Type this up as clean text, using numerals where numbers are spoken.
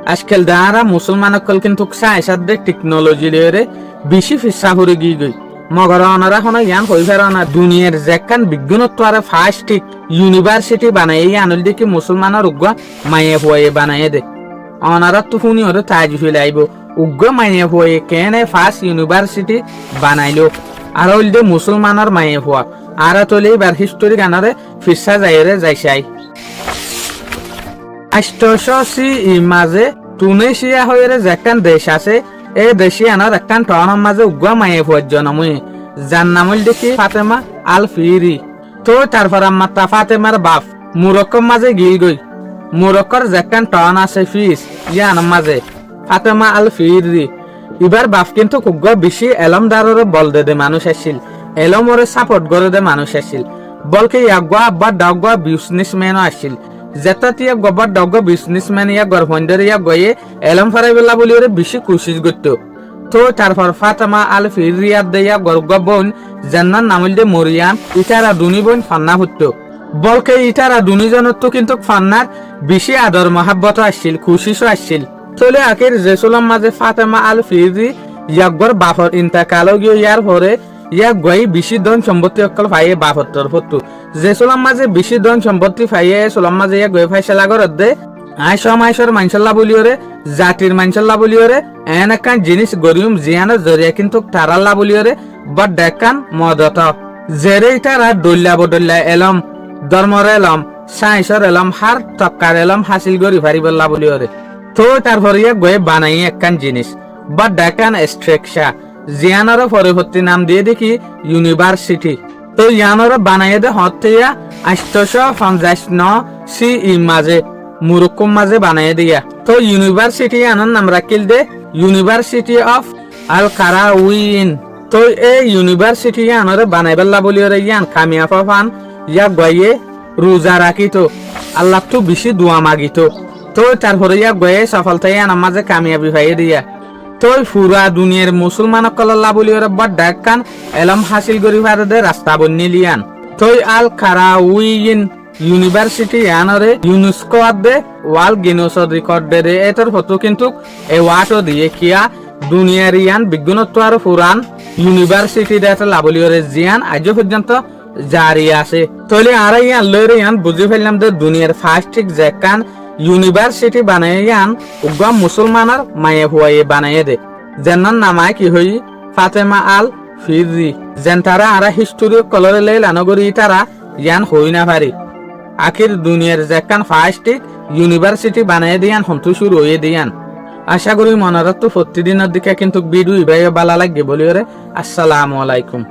আজকাল দাঁড়া মুসলমান অকল কিন্তু সাইসাদে টেকনোলজি লিয়ে বেশি ফিসা ভরে গিয়ে গই মগর অনারা হন ইয়ান হই ফের না দুনিয়ার যেখান বিজ্ঞানত্ব আর ফার্স্ট ইউনিভার্সিটি বানাই এই আনল দেখি মুসলমানের উগ্র মায়ে হয়ে বানাই দে অনারা তো শুনি ওরে তাজ ফেলে আইব উগ্র মায়ে হয়ে কেনে ফার্স্ট ইউনিভার্সিটি বানাইলো আর হইল দে মুসলমানের মায়ে হওয়া আর তোলে এবার হিস্টোরি গানারে ফিসা যাইরে যাইছাই 800 মাঝে টুনেশিয়া হয়ে যেখান দেশ আছে এই দেশে আনার একখান টনের মাঝে উগ্র মায়ে হওয়ার জন্মই যার নাম হইল দেখি ফাতেমা আল ফিরি তো তারপর আমার তা ফাতেমার বাপ মুরক্কর মাঝে গিয়ে গই মুরক্কর যেখান টন আছে ফিস ইয়ান মাঝে ফাতেমা আল ফিরি এবার বাপ কিন্তু উগ্র বেশি এলমদারের বল দে মানুষ আসছিল এলমরে সাপোর্ট করে দে মানুষ আসছিল বলকে ইয়াগুয়া আব্বা ডাগুয়া বিজনেসম্যানও আসছিল যেটা তিয়া গবার ডগ বিজনেসম্যান ইয়া গরফন্ডার ইয়া গয়ে এলম ফারাইবেলা বলি ওরে বেশি কোশিশ করত তো তারপর ফাতেমা আল ফিরিয়াদ দেয়া গর্গ বোন জান্নার নামল দে মরিয়াম ইটারা দুনি বোন ফান্না হতো বলকে ইটারা দুনিজনের তো কিন্তু ফান্নার বেশি আদর মহাব্বত আসছিল খুশিসও আসছিল চলে আখির জেসুলাম মাঝে ফাতেমা আল ফিরি ইয়াকবর বাফর ইন্তাকালও গিয়ে ইয়ার পরে ইয়া গই বেশি ধন সম্পত্তি অকল ফাইয়ে বাপত্তর হতো যে সোলাম মাঝে বেশি ধন সম্পত্তি ফাইয়ে সোলাম মাঝে ইয়া গই ফাইসলা করত দে আইসর মানসাল্লাহ বলিওরে জাতির মানসাল্লাহ বলিওরে এন একখান জিনিস গরিম জিয়ানের জরিয়া কিন্তু তারাল্লাহ বলিওরে বট দেখান মদত জেরে তারা দল্লা বদল্লা এলম ধর্মর এলম সাইসর এলম হার তক্কার এলম হাসিল গরি ফারিবল্লাহ বলিওরে তো তারপর ইয়া গই বানাই একখান জিনিস বট দেখান স্ট্রেকশা জিয়ানোর পরবর্তী নাম দিয়ে দেখি ইউনিভার্সিটি তো ইয়ানোর বানাই দে হতে 859 মাঝে মুরক্কম মাঝে বানাই দিয়া তো ইউনিভার্সিটি আনার নাম রাখিল দে ইউনিভার্সিটি অফ আল কারাউইন তো এই ইউনিভার্সিটি আনার বানাইবেলা বলি ওরে ইয়ান কামিয়াব ফান ইয়া গয়ে রোজা রাখিত আল্লাহ তো বেশি দোয়া মাগিত তো তারপরে ইয়া গয়ে সফলতাই আনার মাঝে কামিয়াবি পাইয়ে দিয়া তো পুরা দুনিয়ার মুসলমান কল্লা বলি ওরা বড় ডাকান এলম হাসিল করি ভারতে রাস্তা বন্যলিয়ান তো আল কারাউইন ইউনিভার্সিটি আনরে ইউনেস্কো দে ওয়ার্ল্ড গিনেস রেকর্ড দে এটার ফটো কিন্তু এওয়ার্ডও দিয়ে কিয়া দুনিয়ার ইয়ান বিজ্ঞানত্ব আর পুরান ইউনিভার্সিটি দেটা লাবলি ওরে জিয়ান আজ পর্যন্ত জারি আছে তাহলে আর ইয়ান লইরে ইয়ান বুঝি ফেললাম যে দুনিয়ার ফার্স্ট যেখান ইউনিভার্সিটি বানাই ইয়ান উগ্র মুসলমানের মায়ে হুয়াইয়ে বানাইয়ে দে যেনার নামায় কি হই ফাতেমা আল ফিরি যেন তারা আরা হিস্টোরি কলরে লে লানগরি তারা ইয়ান হই না পারি আখির দুনিয়ার যেখান ফার্স্ট ইউনিভার্সিটি বানাই দিয়ান হন্তু শুরু হয়ে দিয়ান আশা করি মনারত প্রতিদিনের দিকে কিন্তু ভিডিও ভালো লাগে বলি আসসালামু আলাইকুম।